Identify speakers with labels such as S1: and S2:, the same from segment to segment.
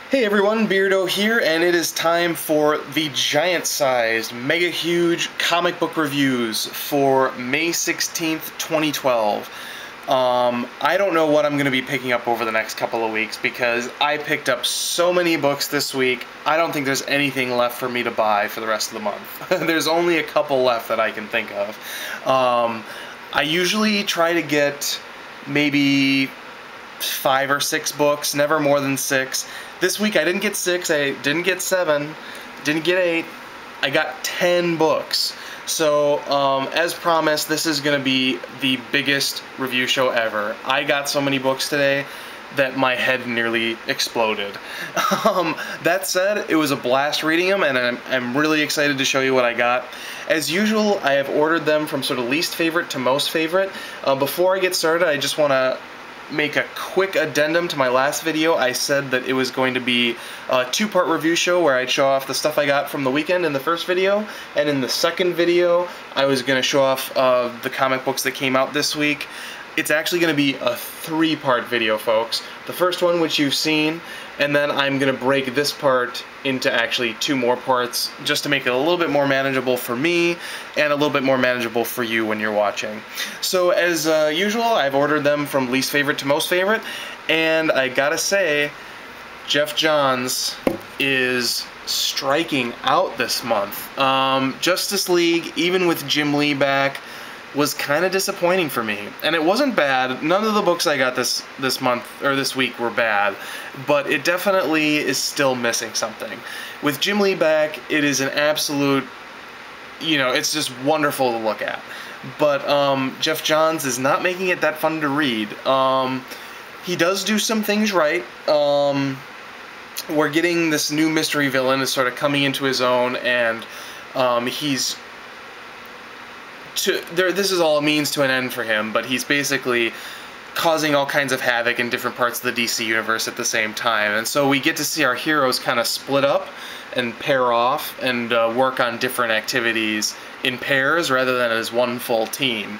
S1: Hey everyone, Beardo here, and it is time for the giant-sized, mega-huge comic book reviews for May 16th, 2012. I don't know what I'm going to be picking up over the next couple of weeks because I picked up so many books this week, I don't think there's anything left for me to buy for the rest of the month. There's only a couple left that I can think of. I usually try to get maybe 5 or 6 books, never more than 6. This week I didn't get 6, I didn't get 7, didn't get 8, I got 10 books. So, as promised, this is going to be the biggest review show ever. I got so many books today that my head nearly exploded. That said, it was a blast reading them, and I'm really excited to show you what I got. As usual, I have ordered them from sort of least favorite to most favorite. Before I get started, I just want to make a quick addendum to my last video. I said that it was going to be a 2-part review show where I'd show off the stuff I got from the weekend in the first video, and in the second video I was going to show off the comic books that came out this week. It's actually going to be a 3-part video, folks. The first one, which you've seen, and then I'm going to break this part into actually 2 more parts just to make it a little bit more manageable for me and a little bit more manageable for you when you're watching. So as usual, I've ordered them from least favorite to most favorite, and I gotta say, Geoff Johns is striking out this month. Justice League, even with Jim Lee back, was kind of disappointing for me. And it wasn't bad. None of the books I got this month or this week were bad, but it definitely is still missing something. With Jim Lee back, it is an absolute, it's just wonderful to look at. But Geoff Johns is not making it that fun to read. He does do some things right. We're getting this new mystery villain is sort of coming into his own, and this is all a means to an end for him, but he's basically causing all kinds of havoc in different parts of the DC universe at the same time. And so we get to see our heroes kind of split up and pair off and work on different activities in pairs rather than as one full team.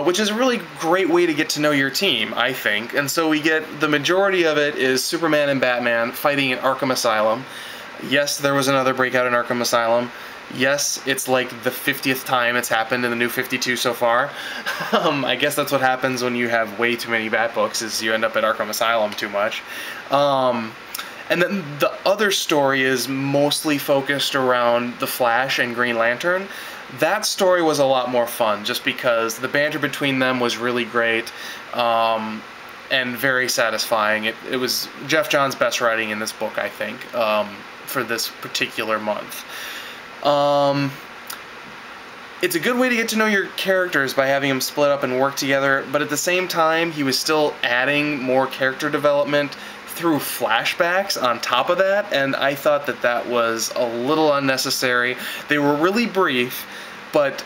S1: Which is a really great way to get to know your team, I think. And so we get, the majority of it is Superman and Batman fighting in Arkham Asylum. Yes, there was another breakout in Arkham Asylum. Yes, it's like the 50th time it's happened in the New 52 so far. I guess that's what happens when you have way too many Bat books, is you end up at Arkham Asylum too much. And then the other story is mostly focused around The Flash and Green Lantern. That story was a lot more fun, just because the banter between them was really great, and very satisfying. It was Geoff Johns' best writing in this book, I think, for this particular month. It's a good way to get to know your characters by having them split up and work together, but at the same time, he was still adding more character development through flashbacks on top of that, and I thought that that was a little unnecessary. They were really brief, but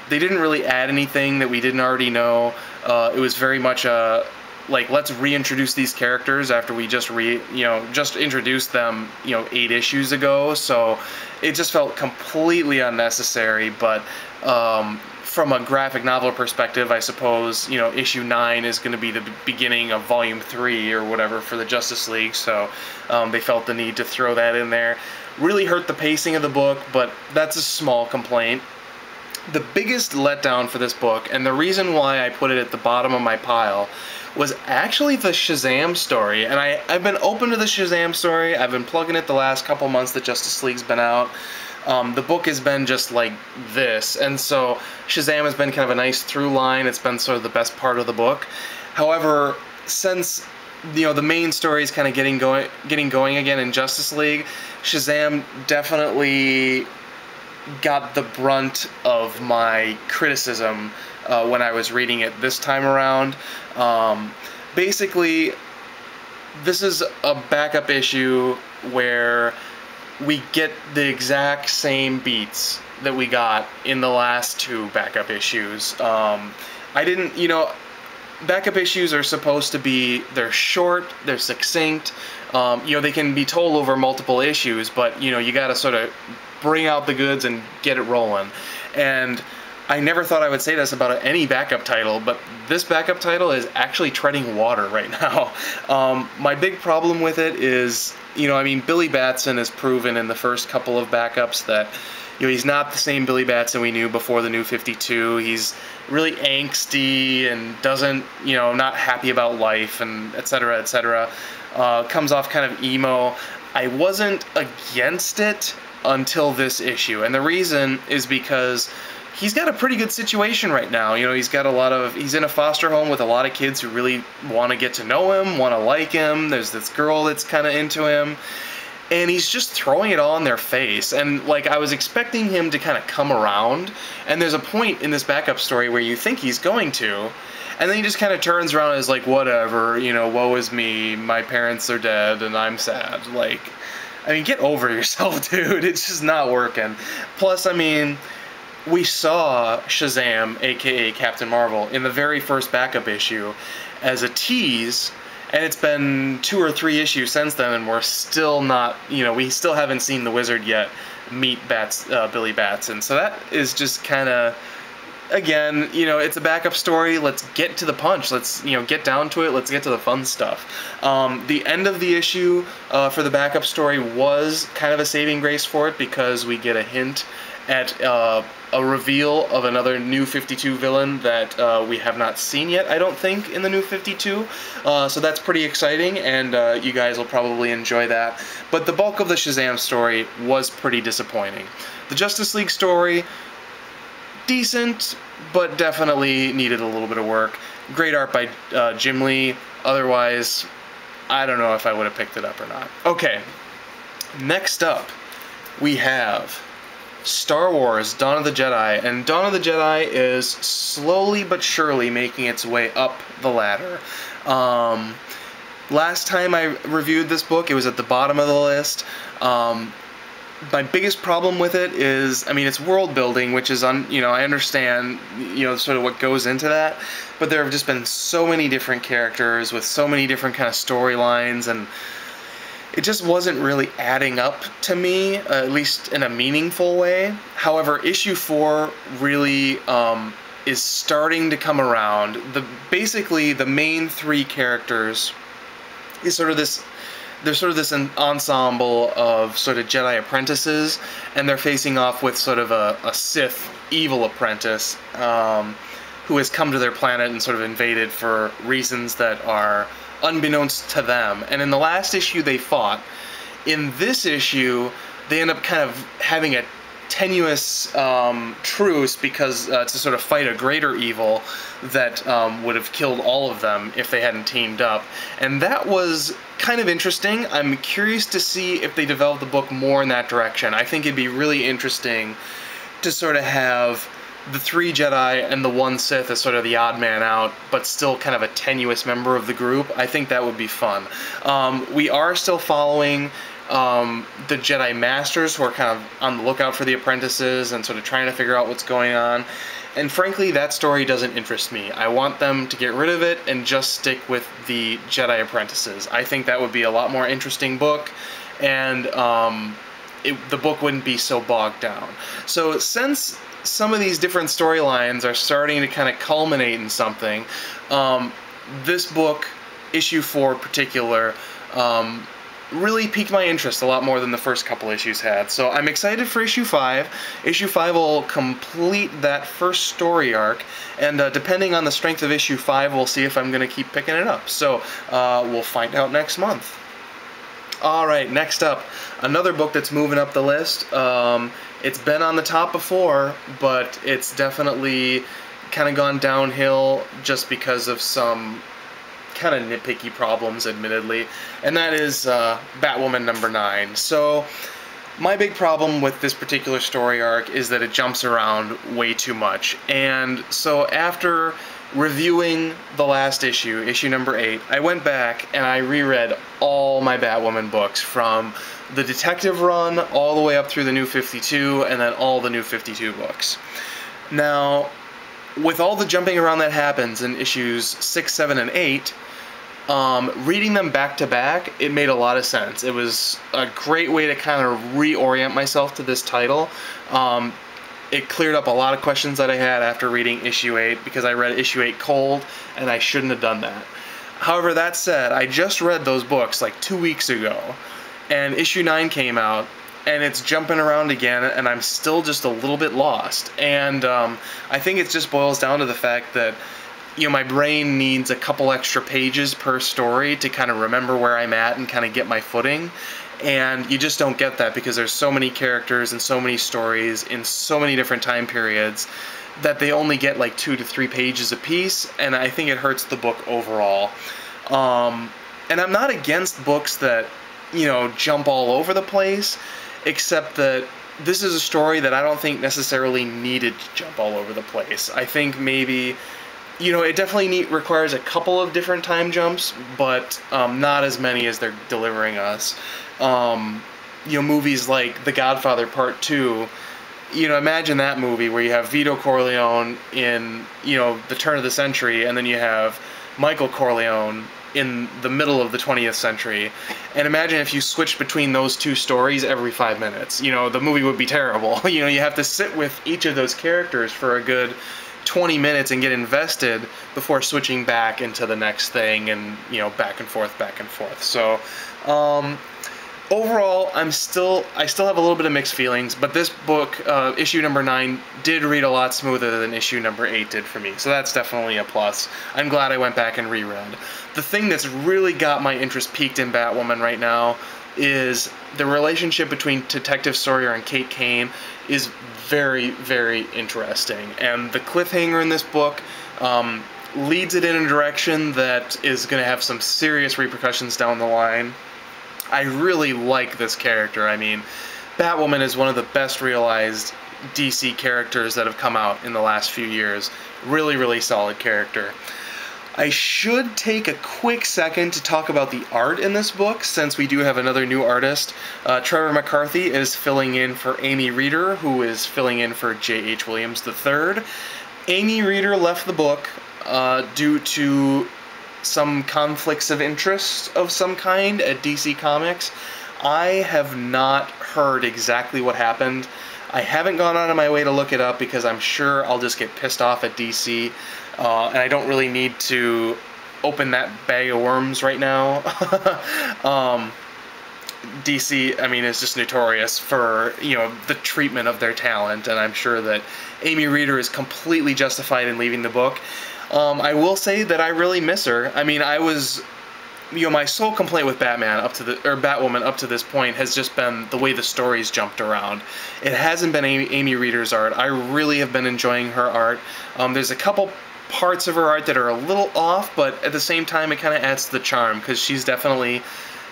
S1: they didn't really add anything that we didn't already know. It was very much a like, let's reintroduce these characters after we just introduced them 8 issues ago. So it just felt completely unnecessary. But from a graphic novel perspective, I suppose issue 9 is going to be the beginning of volume 3 or whatever for the Justice League. So they felt the need to throw that in there. Really hurt the pacing of the book, but that's a small complaint. The biggest letdown for this book, and the reason why I put it at the bottom of my pile, was actually the Shazam story. And I've been open to the Shazam story. I've been plugging it the last couple months that Justice League's been out. The book has been just like this, and so Shazam has been kind of a nice through line. It's been sort of the best part of the book. However, since the main story is kind of getting going again in Justice League, Shazam definitely got the brunt of my criticism when I was reading it this time around. Basically, this is a backup issue where we get the exact same beats that we got in the last 2 backup issues. Backup issues are supposed to be, they're short, they're succinct, they can be told over multiple issues, but you gotta sort of bring out the goods and get it rolling. And I never thought I would say this about any backup title, but this backup title is actually treading water right now. My big problem with it is, I mean, Billy Batson has proven in the first couple of backups that, he's not the same Billy Batson we knew before the New 52. He's really angsty and doesn't, not happy about life and et cetera, et cetera. Comes off kind of emo. I wasn't against it until this issue, and the reason is because he's got a pretty good situation right now. He's in a foster home with a lot of kids who really want to get to know him, want to like him. There's this girl that's kind of into him, and he's just throwing it all in their face. And I was expecting him to kind of come around, and there's a point in this backup story where you think he's going to, and then he just kind of turns around and is like, whatever, woe is me, my parents are dead, and I'm sad. I mean, get over yourself, dude. It's just not working. Plus, I mean, we saw Shazam, aka Captain Marvel, in the very first backup issue as a tease, and it's been 2 or 3 issues since then, and we're still not, we still haven't seen the Wizard yet meet Billy Batson. So that is just kind of, again, it's a backup story. Let's get to the punch. Let's, get down to it. Let's get to the fun stuff. The end of the issue for the backup story was kind of a saving grace for it, because we get a hint at a reveal of another New 52 villain that we have not seen yet, I don't think, in the New 52. So that's pretty exciting, and you guys will probably enjoy that. But the bulk of the Shazam story was pretty disappointing. The Justice League story, decent, but definitely needed a little bit of work. Great art by Jim Lee. Otherwise, I don't know if I would have picked it up or not. Okay, next up, we have Star Wars Dawn of the Jedi, and Dawn of the Jedi is slowly but surely making its way up the ladder. Last time I reviewed this book, it was at the bottom of the list. My biggest problem with it is, I mean, it's world building, which is, I understand, sort of what goes into that, but there have just been so many different characters with so many different kind of storylines, and it just wasn't really adding up to me, at least in a meaningful way. However, issue 4 really is starting to come around. Basically, the main 3 characters is there's sort of this ensemble of sort of Jedi apprentices, and they're facing off with sort of a Sith evil apprentice who has come to their planet and sort of invaded for reasons that are unbeknownst to them. And in the last issue they fought. In this issue, they end up kind of having a tenuous truce because to sort of fight a greater evil that would have killed all of them if they hadn't teamed up. And that was kind of interesting. I'm curious to see if they develop the book more in that direction. I think it'd be really interesting to sort of have the 3 Jedi and the 1 Sith as sort of the odd man out, but still kind of a tenuous member of the group. I think that would be fun. We are still following the Jedi Masters, who are kind of on the lookout for the apprentices and sort of trying to figure out what's going on. And frankly, that story doesn't interest me. I want them to get rid of it and just stick with the Jedi apprentices. I think that would be a lot more interesting book, and the book wouldn't be so bogged down. So since some of these different storylines are starting to kind of culminate in something, this book, issue 4 in particular, really piqued my interest a lot more than the first couple issues had. So I'm excited for issue 5. Issue 5 will complete that first story arc, and depending on the strength of issue 5, we'll see if I'm going to keep picking it up. So we'll find out next month. Alright, next up, another book that's moving up the list. It's been on the top before, but it's definitely kind of gone downhill just because of some kind of nitpicky problems, admittedly, and that is Batwoman number 9. So my big problem with this particular story arc is that it jumps around way too much, and so after reviewing the last issue, issue number 8, I went back and I reread all my Batwoman books, from the Detective run all the way up through the New 52, and then all the New 52 books. Now, with all the jumping around that happens in issues 6, 7, and 8, reading them back to back, it made a lot of sense. It was a great way to kind of reorient myself to this title. it cleared up a lot of questions that I had after reading issue 8, because I read issue 8 cold, and I shouldn't have done that. However, that said, I just read those books like 2 weeks ago, and issue 9 came out, and it's jumping around again, and I'm still just a little bit lost. And I think it just boils down to the fact that, you know, my brain needs a couple extra pages per story to kind of remember where I'm at and kind of get my footing. And you just don't get that because there's so many characters and so many stories in so many different time periods that they only get like 2 to 3 pages a piece, and I think it hurts the book overall. And I'm not against books that, you know, jump all over the place, except that this is a story that I don't think necessarily needed to jump all over the place. I think maybe, you know, it definitely requires a couple of different time jumps, but not as many as they're delivering us. You know, movies like The Godfather Part 2, you know, imagine that movie where you have Vito Corleone in, you know, the turn of the century, and then you have Michael Corleone in the middle of the 20th century. And imagine if you switched between those two stories every 5 minutes. You know, the movie would be terrible. You know, you have to sit with each of those characters for a good 20 minutes and get invested before switching back into the next thing, and, you know, back and forth, back and forth. So, overall, I still have a little bit of mixed feelings, but this book, issue number 9, did read a lot smoother than issue number 8 did for me, so that's definitely a plus. I'm glad I went back and reread. The thing that's really got my interest peaked in Batwoman right now is the relationship between Detective Sawyer and Kate Kane is very, very interesting, and the cliffhanger in this book leads it in a direction that is going to have some serious repercussions down the line. I really like this character. I mean, Batwoman is one of the best realized DC characters that have come out in the last few years. Really, really solid character. I should take a quick second to talk about the art in this book, since we do have another new artist. Trevor McCarthy is filling in for Amy Reeder, who is filling in for J.H. Williams III. Amy Reeder left the book due to some conflicts of interest of some kind at DC Comics. I have not heard exactly what happened. I haven't gone out of my way to look it up because I'm sure I'll just get pissed off at DC, and I don't really need to open that bag of worms right now. DC, I mean, is just notorious for, you know, the treatment of their talent, and I'm sure that Amy Reeder is completely justified in leaving the book. I will say that I really miss her. I mean, you know, my sole complaint with Batwoman up to this point has just been the way the stories jumped around. It hasn't been Amy Reeder's art. I really have been enjoying her art. There's a couple parts of her art that are a little off, but at the same time, it kind of adds to the charm, because she's definitely,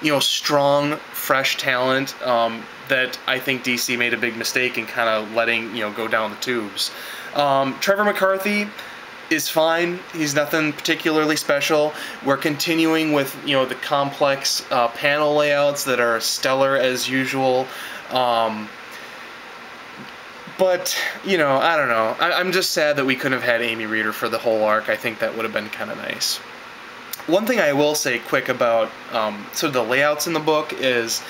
S1: you know, strong, fresh talent that I think DC made a big mistake in kind of letting, you know, go down the tubes. Trevor McCarthy is fine. He's nothing particularly special. We're continuing with, you know, the complex panel layouts that are stellar as usual. But, you know, I don't know. I'm just sad that we couldn't have had Amy Reeder for the whole arc. I think that would have been kind of nice. One thing I will say quick about sort of the layouts in the book is,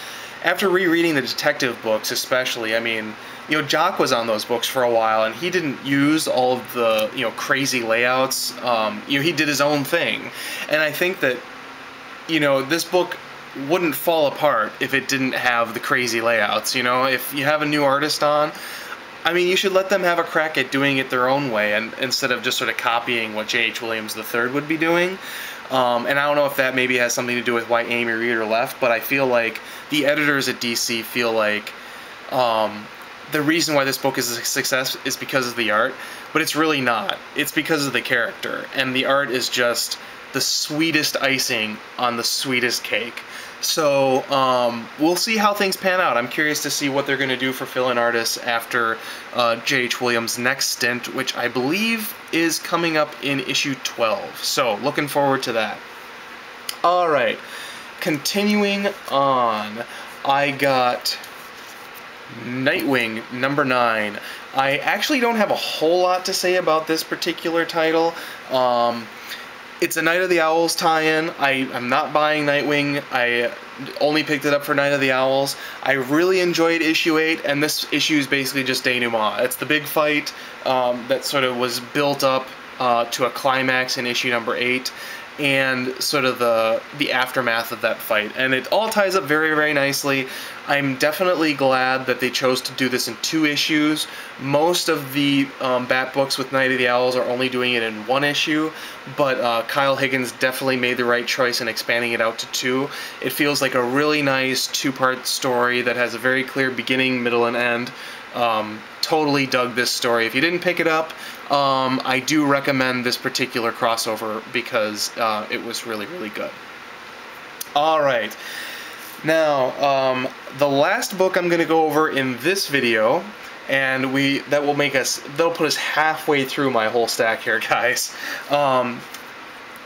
S1: after rereading the detective books especially, I mean, you know, Jock was on those books for a while, and he didn't use all of the, you know, crazy layouts. You know, he did his own thing. And I think that, you know, this book wouldn't fall apart if it didn't have the crazy layouts. You know, if you have a new artist on, I mean, you should let them have a crack at doing it their own way, and instead of just sort of copying what J.H. Williams III would be doing. And I don't know if that maybe has something to do with why Amy Reeder left, but I feel like the editors at DC feel like the reason why this book is a success is because of the art, but it's really not. It's because of the character, and the art is just the sweetest icing on the sweetest cake. So we'll see how things pan out. I'm curious to see what they're going to do for fill-in artists after J.H. Williams' next stint, which I believe is coming up in issue 12. So looking forward to that. All right, continuing on, I got Nightwing number 9. I actually don't have a whole lot to say about this particular title. It's a Night of the Owls tie-in. I'm not buying Nightwing. I only picked it up for Night of the Owls. I really enjoyed issue 8, and this issue is basically just denouement. It's the big fight that sort of was built up to a climax in issue number 8, and sort of the aftermath of that fight. And it all ties up very, very nicely. I'm definitely glad that they chose to do this in 2 issues. Most of the Bat books with Night of the Owls are only doing it in 1 issue, but Kyle Higgins definitely made the right choice in expanding it out to 2. It feels like a really nice 2-part story that has a very clear beginning, middle, and end. Totally dug this story. If you didn't pick it up, I do recommend this particular crossover because it was really, really good. Alright, now, the last book I'm going to go over in this video, and that'll put us halfway through my whole stack here, guys,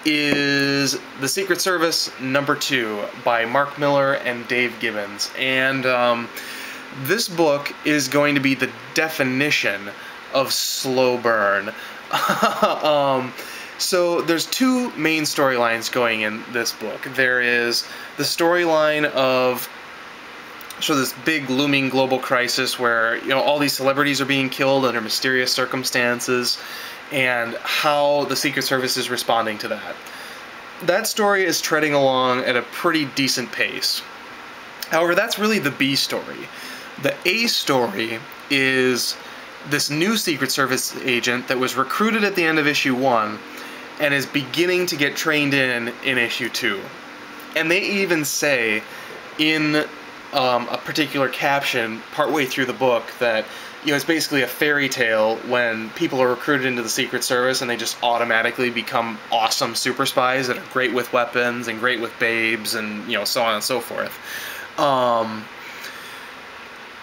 S1: is The Secret Service #2 by Mark Millar and Dave Gibbons. And this book is going to be the definition of slow burn. So there's 2 main storylines going in this book. There is the storyline of this big looming global crisis where, you know, all these celebrities are being killed under mysterious circumstances, and how the Secret Service is responding to that. That story is treading along at a pretty decent pace. However, that's really the B story. The A story is this new Secret Service agent that was recruited at the end of issue 1 and is beginning to get trained in issue 2. And they even say in a particular caption partway through the book that, you know, it's basically a fairy tale when people are recruited into the Secret Service and they just automatically become awesome super spies that are great with weapons and great with babes and, you know, so on and so forth.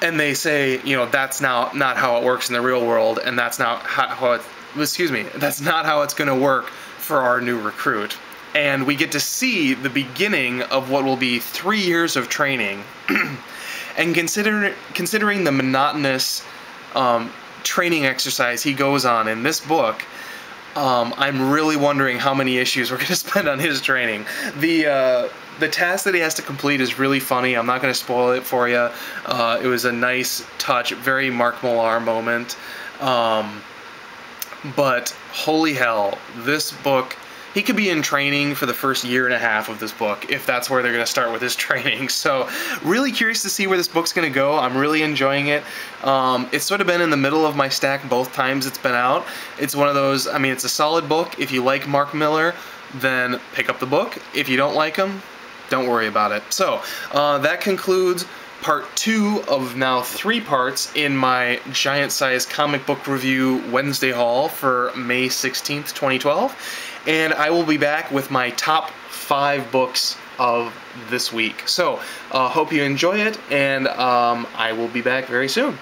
S1: And they say, you know, that's not how it works in the real world, and that's not how that's not how it's going to work for our new recruit. And we get to see the beginning of what will be 3 years of training. And considering the monotonous training exercise he goes on in this book, I'm really wondering how many issues we're going to spend on his training. The task that he has to complete is really funny. I'm not going to spoil it for you. It was a nice touch, very Mark Millar moment. But holy hell, this book, he could be in training for the first 1.5 years of this book, if that's where they're going to start with his training. So, really curious to see where this book's going to go. I'm really enjoying it. It's sort of been in the middle of my stack both times it's been out. It's one of those, I mean, it's a solid book. If you like Mark Millar, then pick up the book. If you don't like him, don't worry about it. So, that concludes part 2 of now 3 parts in my giant-sized comic book review Wednesday haul for May 16th, 2012. And I will be back with my top 5 books of this week. So, hope you enjoy it, and I will be back very soon.